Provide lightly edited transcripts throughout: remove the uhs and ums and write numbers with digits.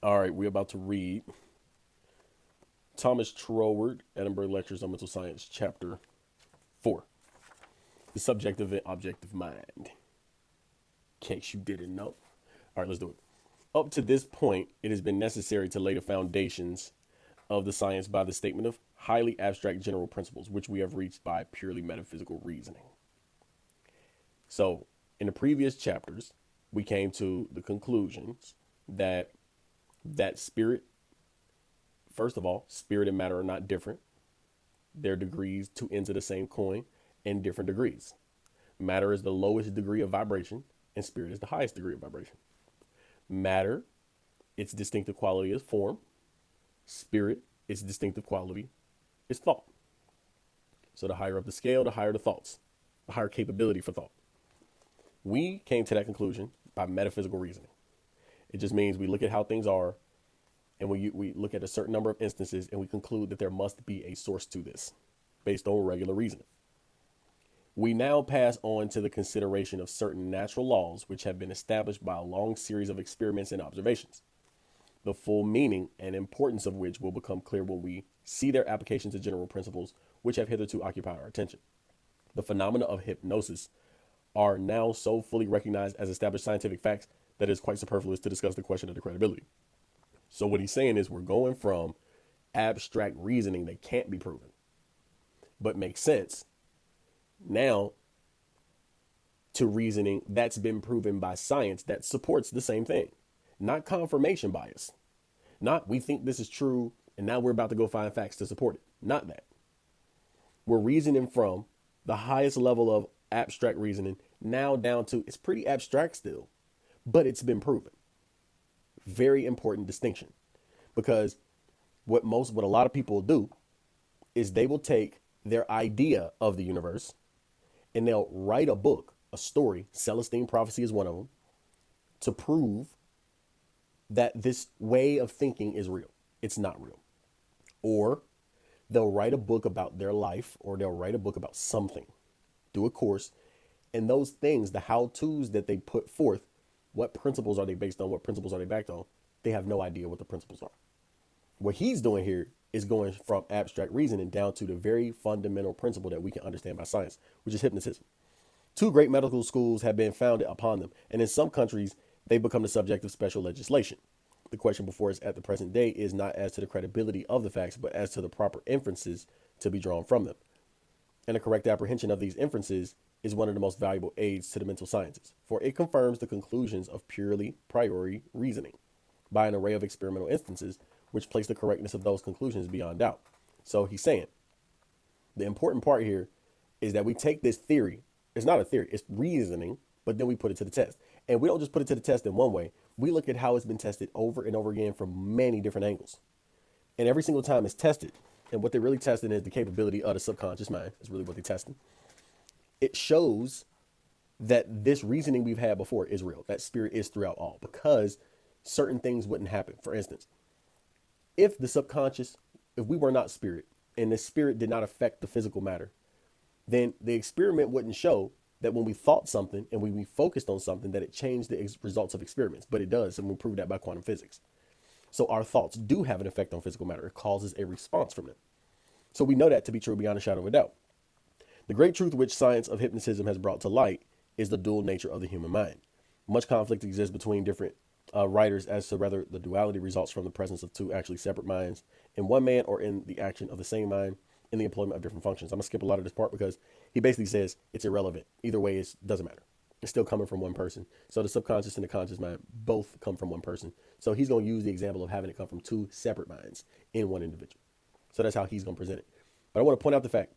All right, we're about to read Thomas Troward, Edinburgh Lectures on Mental Science, Chapter 4, The Subjective and Objective Mind. In case you didn't know. All right, let's do it. Up to this point, it has been necessary to lay the foundations of the science by the statement of highly abstract general principles, which we have reached by purely metaphysical reasoning. So, in the previous chapters, we came to the conclusions that spirit, first of all, spirit and matter are not different. They're degrees, two ends of the same coin, in different degrees. Matter is the lowest degree of vibration, and spirit is the highest degree of vibration. Matter, its distinctive quality is form. Spirit, its distinctive quality is thought. So the higher up the scale, the higher the thoughts, the higher capability for thought. We came to that conclusion by metaphysical reasoning. It just means we look at how things are, and we look at a certain number of instances, and we conclude that there must be a source to this based on regular reasoning. We now pass on to the consideration of certain natural laws which have been established by a long series of experiments and observations, the full meaning and importance of which will become clear when we see their application to general principles which have hitherto occupied our attention. The phenomena of hypnosis are now so fully recognized as established scientific facts that it is quite superfluous to discuss the question of the credibility. So what he's saying is we're going from abstract reasoning that can't be proven, but makes sense, now to reasoning that's been proven by science that supports the same thing. Not confirmation bias. Not we think this is true and now we're about to go find facts to support it. Not that. We're reasoning from the highest level of abstract reasoning now down to it's pretty abstract still, but it's been proven. Very important distinction, because what a lot of people do is they will take their idea of the universe and they'll write a book, a story. Celestine prophecy is one of them, to prove that this way of thinking is real. It's not real. Or they'll write a book about their life, or they'll write a book about something, do a course, and those things, the how-tos that they put forth, what principles are they based on? What principles are they backed on? They have no idea what the principles are. What he's doing here is going from abstract reasoning down to the very fundamental principle that we can understand by science, which is hypnotism. Two great medical schools have been founded upon them, and in some countries, they become the subject of special legislation. The question before us at the present day is not as to the credibility of the facts, but as to the proper inferences to be drawn from them. And a correct apprehension of these inferences is one of the most valuable aids to the mental sciences, for it confirms the conclusions of purely priori reasoning by an array of experimental instances, which place the correctness of those conclusions beyond doubt. So he's saying the important part here is that we take this theory. It's not a theory, it's reasoning, but then we put it to the test. And we don't just put it to the test in one way. We look at how it's been tested over and over again from many different angles. And every single time it's tested, and what they're really testing is the capability of the subconscious mind, is really what they're testing. It shows that this reasoning we've had before is real, that spirit is throughout all, because certain things wouldn't happen. For instance, if the subconscious, if we were not spirit and the spirit did not affect the physical matter, then the experiment wouldn't show that when we thought something and when we focused on something that it changed the results of experiments, but it does, and we prove that by quantum physics. So our thoughts do have an effect on physical matter. It causes a response from them. So we know that to be true beyond a shadow of a doubt. The great truth which science of hypnotism has brought to light is the dual nature of the human mind. Much conflict exists between different writers as to whether the duality results from the presence of two actually separate minds in one man, or in the action of the same mind in the employment of different functions. I'm gonna skip a lot of this part because he basically says it's irrelevant. Either way, it doesn't matter. It's still coming from one person. So the subconscious and the conscious mind both come from one person. So he's going to use the example of having it come from two separate minds in one individual. So that's how he's going to present it. But I want to point out the fact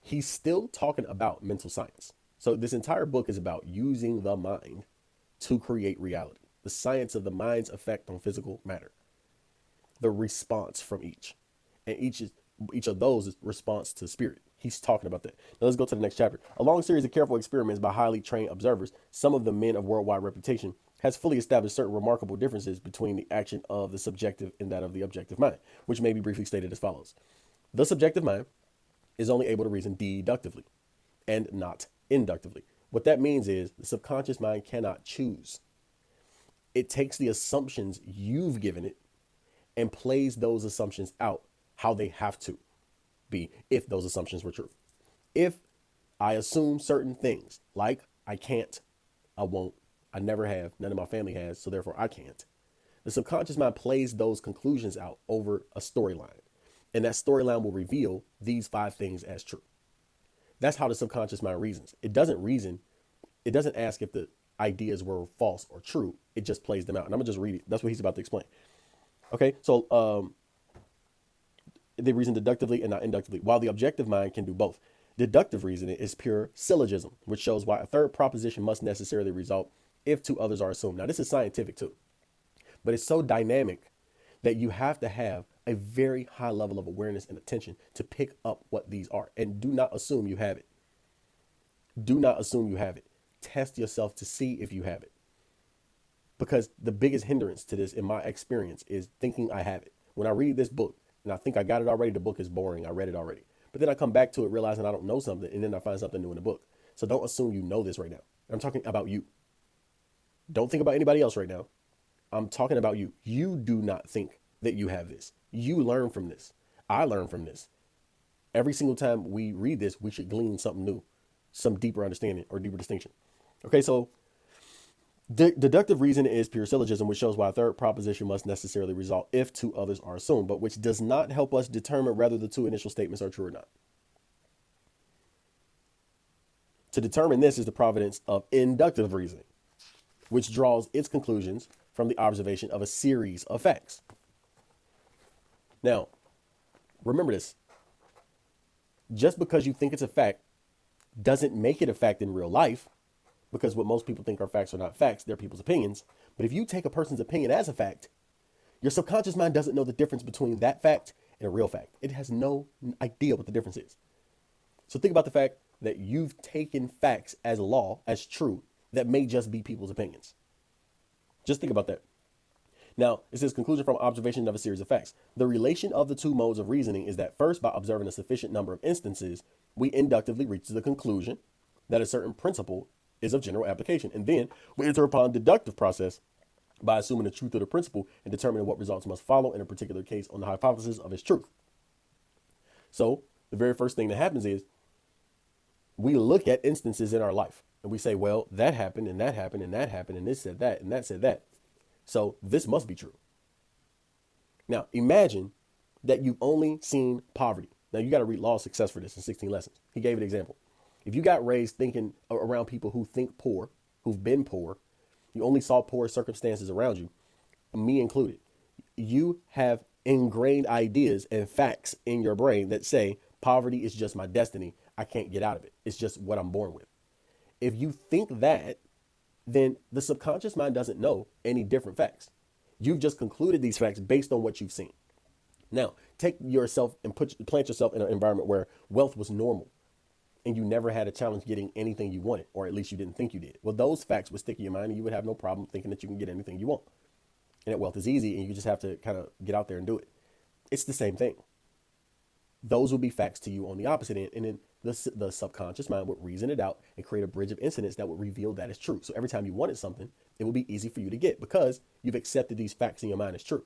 he's still talking about mental science. So this entire book is about using the mind to create reality. The science of the mind's effect on physical matter. The response from each. And each of those is response to spirit. He's talking about that. Now let's go to the next chapter. A long series of careful experiments by highly trained observers, some of them men of worldwide reputation, has fully established certain remarkable differences between the action of the subjective and that of the objective mind, which may be briefly stated as follows. The subjective mind is only able to reason deductively and not inductively. What that means is the subconscious mind cannot choose. It takes the assumptions you've given it and plays those assumptions out how they have to be if those assumptions were true. If I assume certain things like I can't, I won't, I never have, none of my family has, so therefore I can't. The subconscious mind plays those conclusions out over a storyline. And that storyline will reveal these 5 things as true. That's how the subconscious mind reasons. It doesn't reason, it doesn't ask if the ideas were false or true. It just plays them out. And I'm gonna just read it. That's what he's about to explain. Okay, so they reason deductively and not inductively, while the objective mind can do both. Deductive reasoning is pure syllogism, which shows why a third proposition must necessarily result if 2 others are assumed. Now, this is scientific too, but it's so dynamic that you have to have a very high level of awareness and attention to pick up what these are. And do not assume you have it. Do not assume you have it. Test yourself to see if you have it. Because the biggest hindrance to this, in my experience, is thinking I have it. When I read this book and I think I got it already, the book is boring. I read it already. But then I come back to it realizing I don't know something, and then I find something new in the book. So don't assume you know this right now. I'm talking about you. Don't think about anybody else right now. I'm talking about you. You do not think that you have this. You learn from this. I learn from this. Every single time we read this, we should glean something new, some deeper understanding or deeper distinction. Okay, so deductive reasoning is pure syllogism, which shows why a third proposition must necessarily result if 2 others are assumed, but which does not help us determine whether the 2 initial statements are true or not. To determine this is the providence of inductive reasoning, which draws its conclusions from the observation of a series of facts. Now, remember this. Just because you think it's a fact doesn't make it a fact in real life, because what most people think are facts are not facts. They're people's opinions. But if you take a person's opinion as a fact, your subconscious mind doesn't know the difference between that fact and a real fact. It has no idea what the difference is. So think about the fact that you've taken facts as law, as true, that may just be people's opinions. Just think about that. Now, it says conclusion from observation of a series of facts. The relation of the 2 modes of reasoning is that first, by observing a sufficient number of instances, we inductively reach the conclusion that a certain principle is of general application. And then we enter upon deductive process by assuming the truth of the principle and determining what results must follow in a particular case on the hypothesis of its truth. So the very first thing that happens is we look at instances in our life and we say, well, that happened and that happened and that happened and this said that and that said that. So this must be true. Now, imagine that you've only seen poverty. Now, you got to read Law of Success for this in 16 lessons. He gave an example. If you got raised thinking around people who think poor, who've been poor, you only saw poor circumstances around you, me included, you have ingrained ideas and facts in your brain that say poverty is just my destiny. I can't get out of it. It's just what I'm born with. If you think that, then the subconscious mind doesn't know any different facts. You've just concluded these facts based on what you've seen. Now, take yourself and plant yourself in an environment where wealth was normal and you never had a challenge getting anything you wanted, or at least you didn't think you did. Well, those facts would stick in your mind and you would have no problem thinking that you can get anything you want. And that wealth is easy and you just have to kind of get out there and do it. It's the same thing. Those would be facts to you on the opposite end. And then the subconscious mind would reason it out and create a bridge of incidents that would reveal that is true. So every time you wanted something, it will be easy for you to get because you've accepted these facts in your mind as true.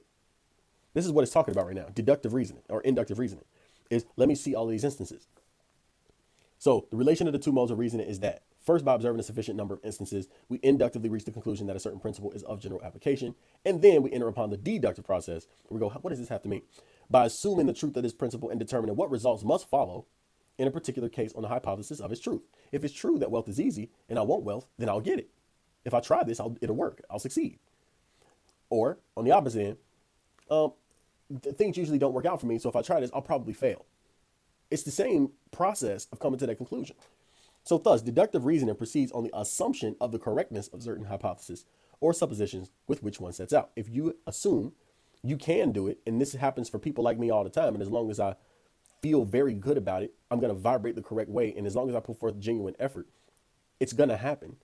This is what it's talking about right now. Deductive reasoning or inductive reasoning is let me see all of these instances. So the relation of the 2 modes of reasoning is that first, by observing a sufficient number of instances, we inductively reach the conclusion that a certain principle is of general application. And then we enter upon the deductive process. We go, what does this have to mean? By assuming the truth of this principle and determining what results must follow in a particular case on the hypothesis of its truth. If it's true that wealth is easy and I want wealth, then I'll get it. If I try this, it'll work. I'll succeed. Or on the opposite end, things usually don't work out for me. So if I try this, I'll probably fail. It's the same process of coming to that conclusion. So thus, deductive reasoning proceeds on the assumption of the correctness of certain hypotheses or suppositions with which one sets out. If you assume you can do it, and this happens for people like me all the time, and as long as I feel very good about it, I'm going to vibrate the correct way, and as long as I put forth genuine effort, it's going to happen,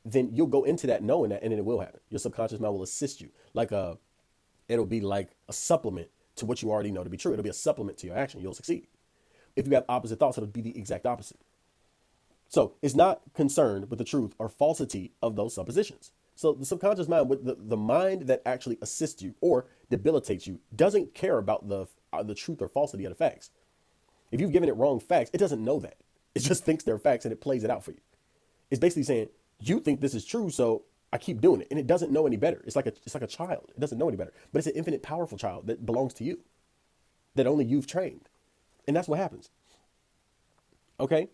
then you'll go into that knowing that, and then it will happen. Your subconscious mind will assist you. It'll be like a supplement to what you already know to be true. It'll be a supplement to your action. You'll succeed. If you have opposite thoughts, it'll be the exact opposite. So it's not concerned with the truth or falsity of those suppositions. So the subconscious mind, with the mind that actually assists you or debilitates you, doesn't care about the truth or falsity of the facts. If you've given it wrong facts, it doesn't know that. It just thinks they're facts and it plays it out for you. It's basically saying, you think this is true, so I keep doing it. And it doesn't know any better. It's like a child. It doesn't know any better. But it's an infinite powerful child that belongs to you, that only you've trained. And that's what happens. Okay?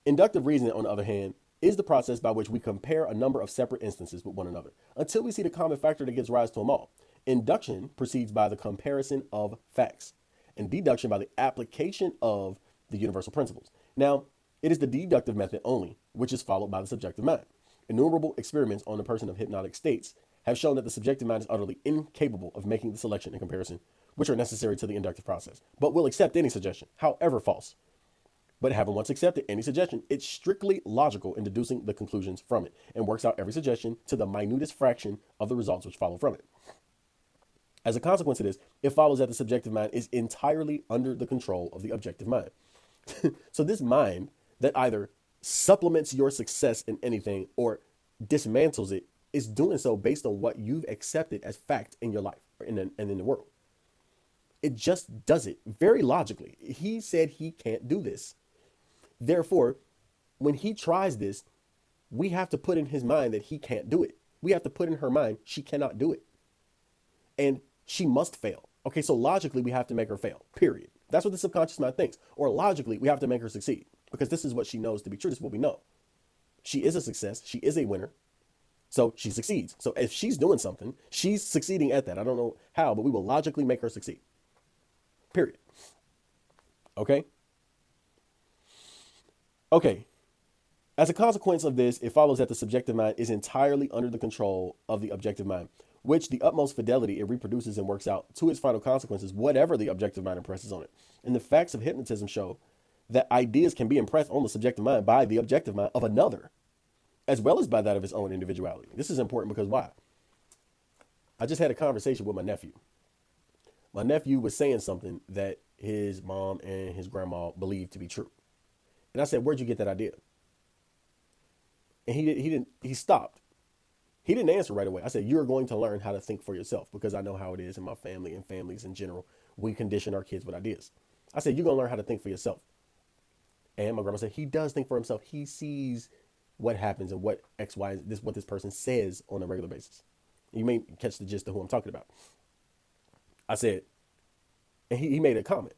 Inductive reasoning, on the other hand, is the process by which we compare a number of separate instances with one another until we see the common factor that gives rise to them all. Induction proceeds by the comparison of facts, and deduction by the application of the universal principles. Now, it is the deductive method only which is followed by the subjective mind. Innumerable experiments on the person of hypnotic states have shown that the subjective mind is utterly incapable of making the selection and comparison which are necessary to the inductive process, but will accept any suggestion, however false. But having once accepted any suggestion, it's strictly logical in deducing the conclusions from it and works out every suggestion to the minutest fraction of the results which follow from it. As a consequence of this, it follows that the subjective mind is entirely under the control of the objective mind. So this mind that either supplements your success in anything or dismantles it is doing so based on what you've accepted as fact in your life and in the world. It just does it very logically. He said he can't do this. Therefore, when he tries this, we have to put in his mind that he can't do it. We have to put in her mind she cannot do it. And she must fail. Okay, so logically, we have to make her fail, period. That's what the subconscious mind thinks. Or logically, we have to make her succeed because this is what she knows to be true. This is what we know. She is a success. She is a winner. So she succeeds. So if she's doing something, she's succeeding at that. I don't know how, but we will logically make her succeed. Period. Okay? Okay. As a consequence of this, it follows that the subjective mind is entirely under the control of the objective mind, which the utmost fidelity it reproduces and works out to its final consequences, whatever the objective mind impresses on it. And the facts of hypnotism show that ideas can be impressed on the subjective mind by the objective mind of another, as well as by that of its own individuality. This is important because why? I just had a conversation with my nephew. My nephew was saying something that his mom and his grandma believed to be true. And I said, where'd you get that idea? And he stopped. He didn't answer right away. I said, you're going to learn how to think for yourself because I know how it is in my family and families in general. We condition our kids with ideas. I said, you're going to learn how to think for yourself. And my grandma said, he does think for himself. He sees what happens and what X, Y, what this person says on a regular basis. You may catch the gist of who I'm talking about. I said, and he made a comment.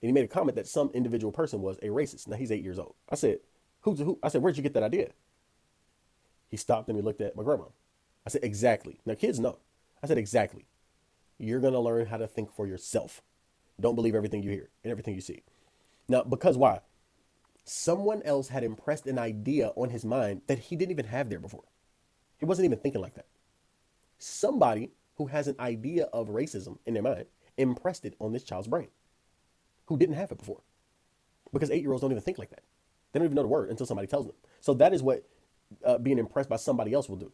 And he made a comment that some individual person was a racist. Now he's 8 years old. I said, who? I said, where'd you get that idea? He stopped and he looked at my grandma. I said, exactly. Now kids know. I said, exactly. You're going to learn how to think for yourself. Don't believe everything you hear and everything you see. Now, because why? Someone else had impressed an idea on his mind that he didn't even have there before. He wasn't even thinking like that. Somebody who has an idea of racism in their mind impressed it on this child's brain who didn't have it before. Because 8-year-olds don't even think like that. They don't even know the word until somebody tells them. So that is what being impressed by somebody else will do.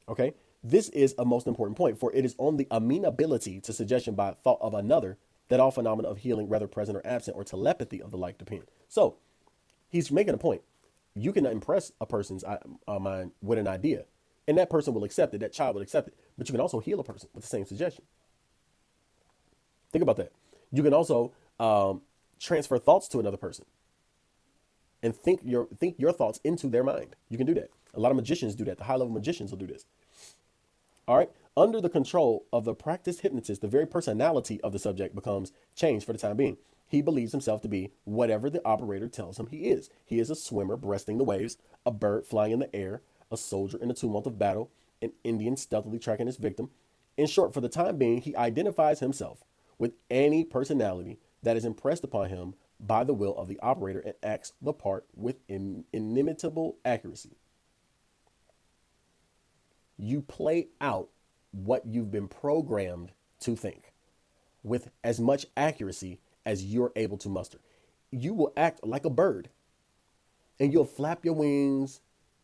Okay? This is a most important point, for it is on the amenability to suggestion by thought of another that all phenomena of healing, whether present or absent, or telepathy of the like depend. So he's making a point. You can impress a person's mind with an idea, and that person will accept it. That child will accept it. But you can also heal a person with the same suggestion. Think about that. You can also transfer thoughts to another person and think your thoughts into their mind. You can do that. A lot of magicians do that. The high-level magicians will do this. All right. Under the control of the practiced hypnotist, the very personality of the subject becomes changed for the time being. He believes himself to be whatever the operator tells him he is. He is a swimmer breasting the waves, a bird flying in the air, a soldier in the tumult of battle, an Indian stealthily tracking his victim. In short, for the time being, he identifies himself with any personality that is impressed upon him by the will of the operator and acts the part with inimitable accuracy. You play out what you've been programmed to think with as much accuracy as you're able to muster. You will act like a bird and you'll flap your wings.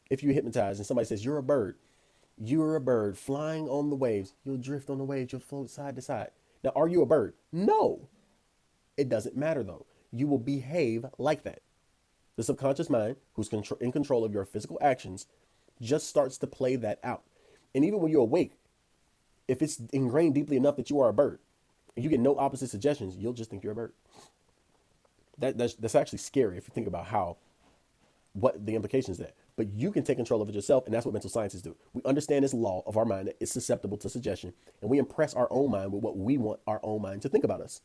If you hypnotize and somebody says, you're a bird flying on the waves. You'll drift on the waves. You'll float side to side. Now, are you a bird? No, it doesn't matter though. You will behave like that. The subconscious mind, who's in control of your physical actions, just starts to play that out. And even when you're awake, if it's ingrained deeply enough that you are a bird and you get no opposite suggestions, you'll just think you're a bird. That's actually scary if you think about what the implications of that. But you can take control of it yourself, and that's what mental scientists do. We understand this law of our mind that is susceptible to suggestion, and we impress our own mind with what we want our own mind to think about us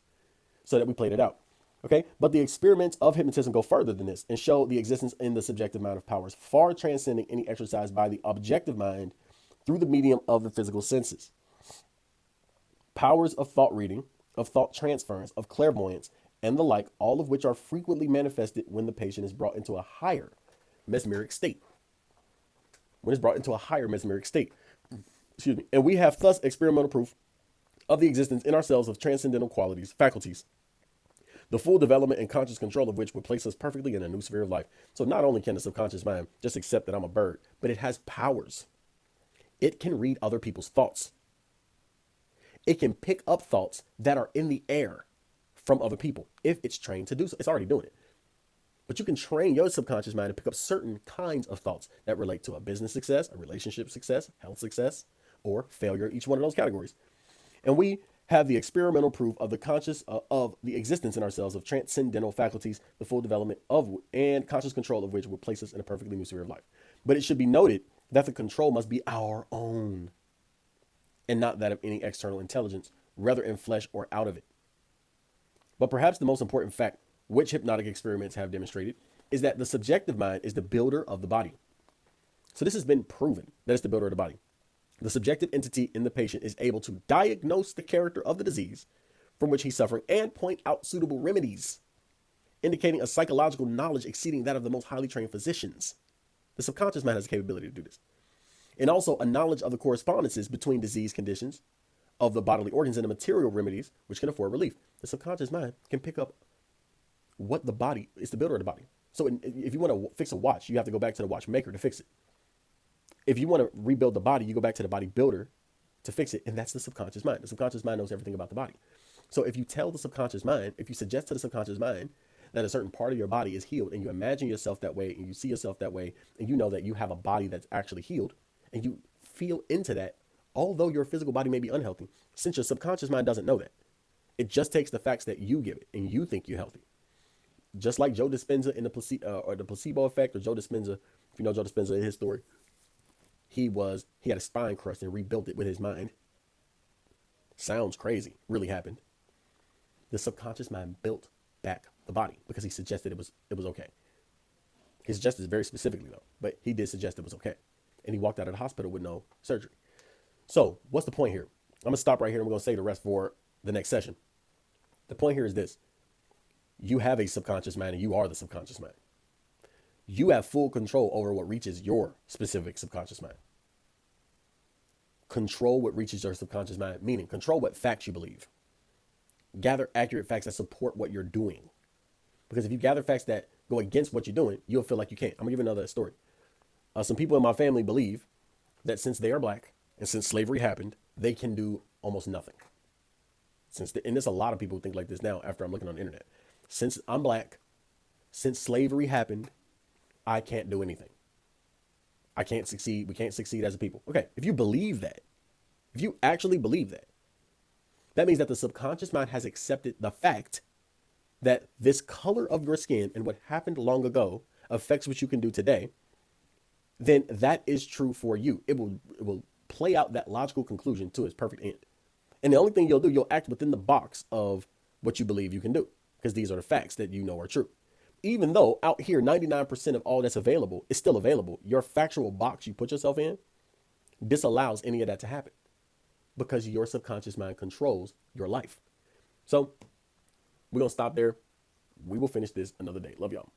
so that we played it out. Okay, but the experiments of hypnotism go further than this and show the existence in the subjective mind of powers far transcending any exercise by the objective mind through the medium of the physical senses. Powers of thought reading, of thought transference, of clairvoyance, and the like, all of which are frequently manifested when the patient is brought into a higher mesmeric state. When it's brought into a higher mesmeric state. Excuse me. And we have thus experimental proof of the existence in ourselves of transcendental qualities, faculties, the full development and conscious control of which would place us perfectly in a new sphere of life. So not only can the subconscious mind just accept that I'm a bird, but it has powers. It can read other people's thoughts. It can pick up thoughts that are in the air from other people if it's trained to do so. It's already doing it. But you can train your subconscious mind to pick up certain kinds of thoughts that relate to a business success, a relationship success, health success, or failure, each one of those categories. And we have the experimental proof of the existence in ourselves of transcendental faculties, the full development of and conscious control of which will place us in a perfectly new sphere of life. But it should be noted that the control must be our own and not that of any external intelligence, whether in flesh or out of it. But perhaps the most important fact, which hypnotic experiments have demonstrated, is that the subjective mind is the builder of the body. So this has been proven that it's the builder of the body. The subjective entity in the patient is able to diagnose the character of the disease from which he's suffering and point out suitable remedies, indicating a psychological knowledge exceeding that of the most highly trained physicians. The subconscious mind has the capability to do this. And also a knowledge of the correspondences between disease conditions of the bodily organs and the material remedies which can afford relief. The subconscious mind can pick up what the body is, the builder of the body. So if you want to fix a watch, you have to go back to the watchmaker to fix it. If you want to rebuild the body, you go back to the body builder to fix it. And that's the subconscious mind. The subconscious mind knows everything about the body. So if you tell the subconscious mind, if you suggest to the subconscious mind that a certain part of your body is healed and you imagine yourself that way and you see yourself that way and you know that you have a body that's actually healed and you feel into that, although your physical body may be unhealthy, since your subconscious mind doesn't know that, it just takes the facts that you give it and you think you're healthy. Just like Joe Dispenza in the placebo effect, or Joe Dispenza, if you know Joe Dispenza in his story, he had a spine crushed and rebuilt it with his mind. Sounds crazy. Really happened. The subconscious mind built back the body because he suggested it was okay. He suggested it very specifically though, but he did suggest it was okay. And he walked out of the hospital with no surgery. So what's the point here? I'm gonna stop right here and we're gonna say the rest for the next session. The point here is this. You have a subconscious mind and you are the subconscious mind. You have full control over what reaches your specific subconscious mind. Control what reaches your subconscious mind, meaning control what facts you believe. Gather accurate facts that support what you're doing. Because if you gather facts that go against what you're doing, you'll feel like you can't. I'm gonna give you another story. Some people in my family believe that since they are black and since slavery happened, they can do almost nothing. And there's a lot of people who think like this now after I'm looking on the internet. Since I'm black, since slavery happened, I can't do anything. I can't succeed. We can't succeed as a people. Okay, if you believe that, if you actually believe that, that means that the subconscious mind has accepted the fact that this color of your skin and what happened long ago affects what you can do today. Then that is true for you. It will play out that logical conclusion to its perfect end. And the only thing you'll do, you'll act within the box of what you believe you can do, because these are the facts that you know are true. Even though out here, 99% of all that's available is still available, your factual box you put yourself in disallows any of that to happen because your subconscious mind controls your life. So we're going to stop there. We will finish this another day. Love y'all.